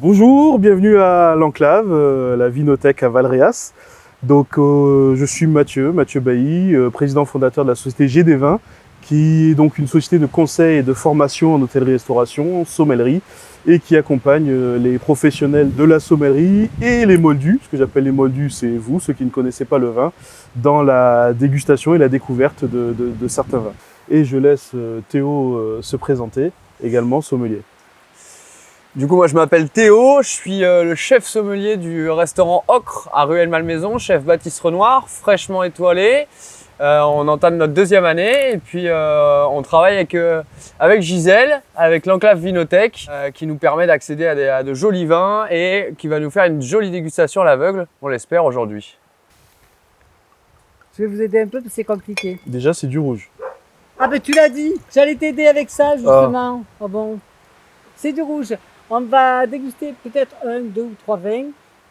Bonjour, bienvenue à l'Enclave, la Vinothèque à Valréas. Donc, je suis Mathieu Bailly, président fondateur de la société GD Vins, qui est donc une société de conseil et de formation en hôtellerie-restauration, sommellerie, et qui accompagne les professionnels de la sommellerie et les moldus, ce que j'appelle les moldus, c'est vous, ceux qui ne connaissez pas le vin, dans la dégustation et la découverte de certains vins. Et je laisse Théo se présenter, également sommelier. Du coup, moi je m'appelle Théo, je suis le chef sommelier du restaurant Ocre à Rueil-Malmaison, chef Baptiste Renoir, fraîchement étoilé. On entame notre deuxième année et puis on travaille avec Gisèle, avec l'Enclave Vinothèque, qui nous permet d'accéder à de jolis vins et qui va nous faire une jolie dégustation à l'aveugle, on l'espère aujourd'hui. Je vais vous aider un peu parce que c'est compliqué. Déjà, c'est du rouge. Ah ben tu l'as dit, j'allais t'aider avec ça justement. Ah bon, c'est du rouge. On va déguster peut-être 1, 2 ou 3 vins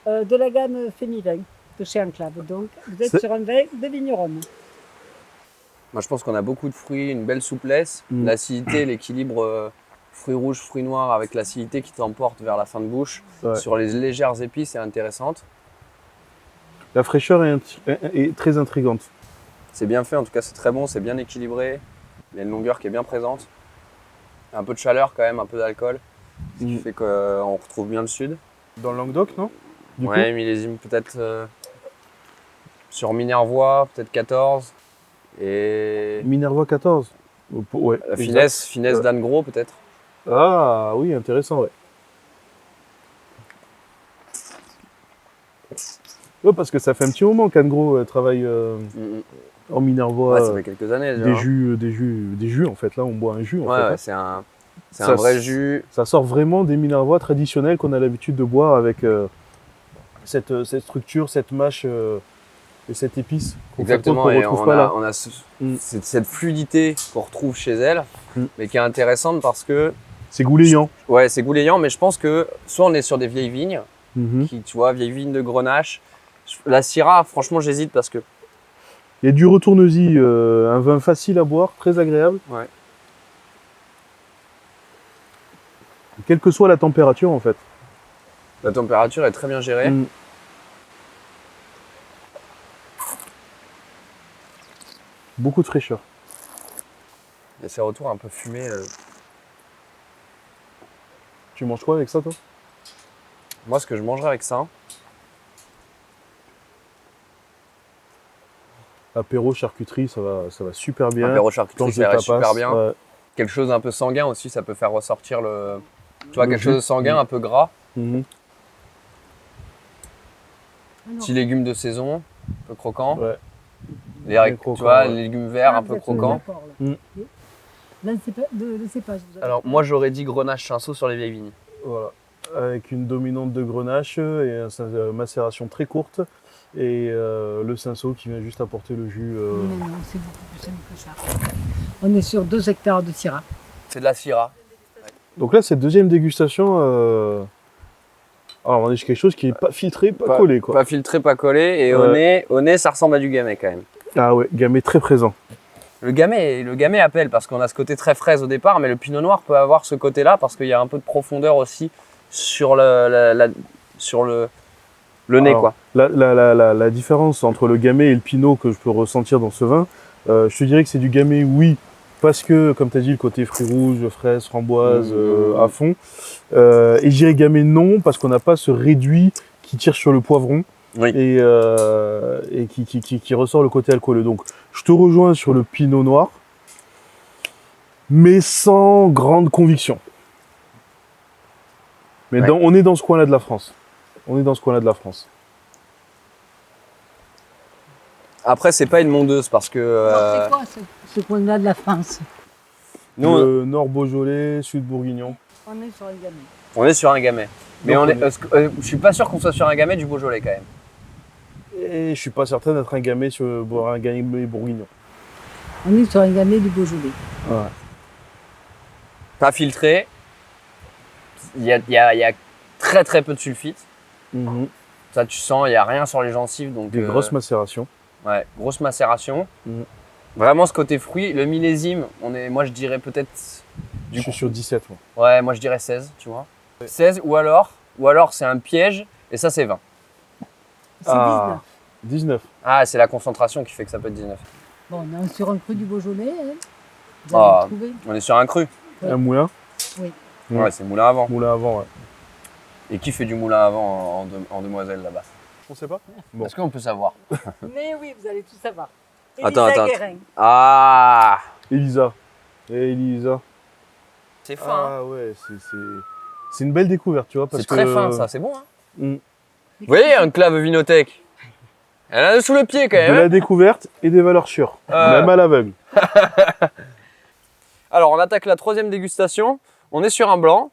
de la gamme Fémivin de chez Enclave. Donc vous êtes sur un vin de vigneron. Moi je pense qu'on a beaucoup de fruits, une belle souplesse, l'acidité, l'équilibre fruits rouges, fruits noirs avec l'acidité qui t'emporte vers la fin de bouche. Ouais. Sur les légères épices est intéressante. La fraîcheur est très intrigante. C'est bien fait, en tout cas c'est très bon, c'est bien équilibré. Il y a une longueur qui est bien présente. Un peu de chaleur quand même, un peu d'alcool. Ce qui fait qu'on retrouve bien le sud. Dans le Languedoc, non? Ouais, millésime peut-être sur Minervois, peut-être 14. Et Minervois 14. Ouais, la finesse d'Anne Gros peut-être. Ah oui, intéressant, ouais. Ouais, parce que ça fait un petit moment qu'Anne Gros travaille en Minervois. Ouais, ça fait quelques années déjà. Des jus en fait. Là, on boit un jus en fait. Ouais, c'est un vrai jus. Ça sort vraiment des Minervois traditionnels qu'on a l'habitude de boire avec cette structure, cette mâche et cette épice. Exactement, et on a cette fluidité qu'on retrouve chez elle, mais qui est intéressante parce que... C'est goulayant. Ouais, c'est goulayant, mais je pense que soit on est sur des vieilles vignes, qui, tu vois, vieilles vignes de Grenache. La Syrah, franchement, j'hésite parce que... Il y a du retourneusy, un vin facile à boire, très agréable. Ouais. Quelle que soit la température, en fait. La température est très bien gérée. Beaucoup de fraîcheur. Et ces retours un peu fumés. Tu manges quoi avec ça, toi? Moi, ce que je mangerais avec ça... Apéro, charcuterie, ça va super bien. Apéro, charcuterie, ça va super bien. Ouais. Quelque chose d'un peu sanguin aussi, ça peut faire ressortir le... Tu vois, quelque chose de sanguin, un peu gras. Petits légumes de saison, un peu croquants. Ouais. Les légumes verts, un peu croquants. Le cépage. Alors, moi, j'aurais dit Grenache Cinsault sur les vieilles vignes. Voilà. Avec une dominante de Grenache et une macération très courte. Et le Cinsault qui vient juste apporter le jus. Non, c'est beaucoup plus simple que ça. On est sur 2 hectares de Syrah. C'est de la Syrah. Donc là, cette deuxième dégustation, alors on est sur quelque chose qui n'est pas filtré, pas collé, quoi. Pas filtré, pas collé. Et au nez, ça ressemble à du gamay quand même. Ah ouais, gamay très présent. Le gamay appelle parce qu'on a ce côté très fraise au départ, mais le pinot noir peut avoir ce côté-là parce qu'il y a un peu de profondeur aussi sur le nez, quoi. La différence entre le gamay et le pinot que je peux ressentir dans ce vin, je te dirais que c'est du gamay, oui, parce que, comme tu as dit, le côté fruits rouges, fraises, framboises à fond. Et je dirais gamay non, parce qu'on n'a pas ce réduit qui tire sur le poivron et qui ressort le côté alcooleux. Donc, je te rejoins sur le pinot noir, mais sans grande conviction. Mais on est dans ce coin-là de la France. Après, c'est pas une mondeuse parce que... C'est quoi ce coin-là de la France? Nous, le Nord Beaujolais, Sud Bourguignon. On est sur un gamay. On est sur un gamay. Mais je suis pas sûr qu'on soit sur un gamay du Beaujolais quand même. Et je suis pas certain d'être un gamay sur un gamay bourguignon. On est sur un gamay du Beaujolais. Ouais. Pas filtré. Il y a très très peu de sulfite. Ça, tu sens, il n'y a rien sur les gencives. Donc, des grosses macérations. Ouais, grosse macération. Vraiment ce côté fruit. Le millésime, moi je dirais peut-être... Je suis sur 17. Moi. Ouais, moi je dirais 16, tu vois. 16 ou alors ou alors c'est un piège, et ça c'est 20. C'est Ah. 19. Ah, c'est la concentration qui fait que ça peut être 19. 19. Bon, on est sur un cru du Beaujolais. Hein. Vous Ah. avez trouvé. On est sur un cru. Ouais. Un moulin. Oui. Ouais. Ouais, c'est moulin à vent. Moulin avant, ouais. Et qui fait du moulin à vent en demoiselle là-bas? On sait pas. Bon. Est-ce qu'on peut savoir? Mais oui, vous allez tout savoir. Attends, Elisa attends. Guérin. Ah, Elisa. Et Elisa. c'est fin. Hein. Ah ouais, c'est une belle découverte, tu vois. Parce C'est très que- fin ça, c'est bon. Hein. Mm. Vous voyez, un clave Vinothèque. Elle a sous le pied quand De même. la Hein. découverte et des valeurs sûres. Même à l'aveugle. Alors, on attaque la troisième dégustation. On est sur un blanc.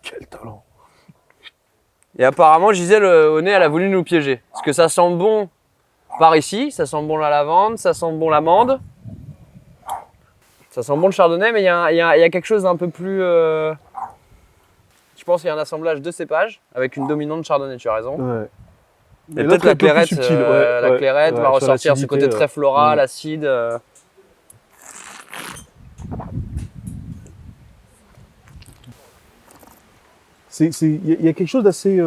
Quel talent. Et apparemment, Gisèle au nez, elle a voulu nous piéger. Parce que ça sent bon par ici. Ça sent bon la lavande, ça sent bon l'amande. Ça sent bon le chardonnay, mais il y a quelque chose d'un peu plus... Je pense qu'il y a un assemblage de cépages avec une dominante chardonnay, tu as raison. Ouais. Et l'autre peut-être est la un peu plus clairette, subtil, la clairette va sur ressortir ce l'acidité, côté très floral, acide. Il y a quelque chose d'assez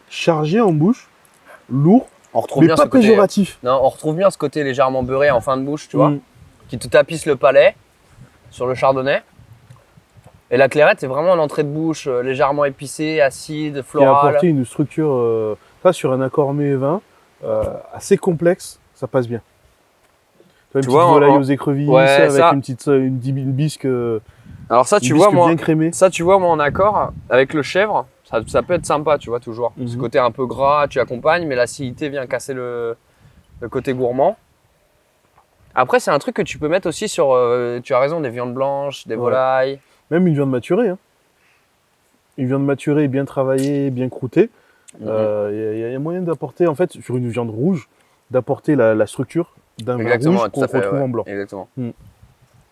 chargé en bouche, lourd, On retrouve mais bien pas ce côté. péjoratif. Non, on retrouve bien ce côté légèrement beurré en fin de bouche, tu vois, Mm. qui te tapisse le palais sur le chardonnay. Et la clairette, c'est vraiment une entrée de bouche légèrement épicée, acide, Qui a florale. apporté une structure, ça sur un accord mets et vin, assez complexe, ça passe bien. Tu vois, une Tu petite vois, volaille aux écrevisses, ouais, avec ça. une bisque, Alors ça, une tu bisque vois, moi, bien crémée. ça, tu vois, moi, en accord avec le chèvre, ça peut être sympa, tu vois, toujours. Ce Mhm. côté un peu gras, tu accompagnes, mais l'acidité vient casser le côté gourmand. Après, c'est un truc que tu peux mettre aussi sur, tu as raison, des viandes blanches, des Ouais. volailles. Même une viande maturée. Hein. Une viande maturée, bien travaillée, bien croûtée. Il y a moyen d'apporter, en fait, sur une viande rouge, d'apporter la structure d'un vin Exactement, rouge tout qu'on à fait, retrouve ouais. en blanc. Exactement. Mm.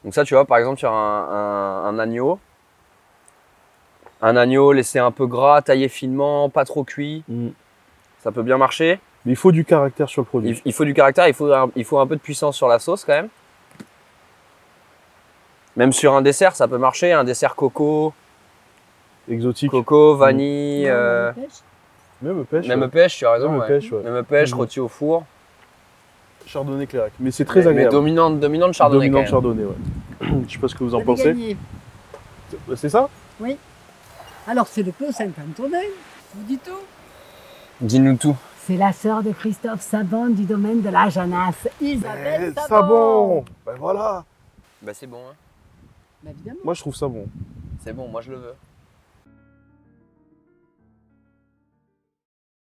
Donc ça, tu vois, par exemple, sur un agneau. Un agneau laissé un peu gras, taillé finement, pas trop cuit. Mm. Ça peut bien marcher. Mais il faut du caractère sur le produit. Il faut du caractère, il faut un peu de puissance sur la sauce quand même. Même sur un dessert, ça peut marcher. Un dessert coco, Exotique. vanille, Non, la pêche. Même pêche. même ouais. pêche, tu as raison. Même ouais. pêche, ouais. Même pêche, Mhm. rôti au four. Chardonnay clairac. Mais c'est très Mais agréable. dominante chardonnay Dominant quand même. chardonnay, ouais. Je sais pas ce que vous en Vous avez pensez. gagné. C'est ça? Alors, c'est le Clos Saint-Antonin. Vous dites tout. Dis-nous tout. C'est la sœur de Christophe Sabon du domaine de la Janasse, Isabelle Sabon. Ça bon. Ben voilà. Bah c'est bon, hein. Bah, évidemment. Moi je trouve ça bon. C'est bon, moi je le veux.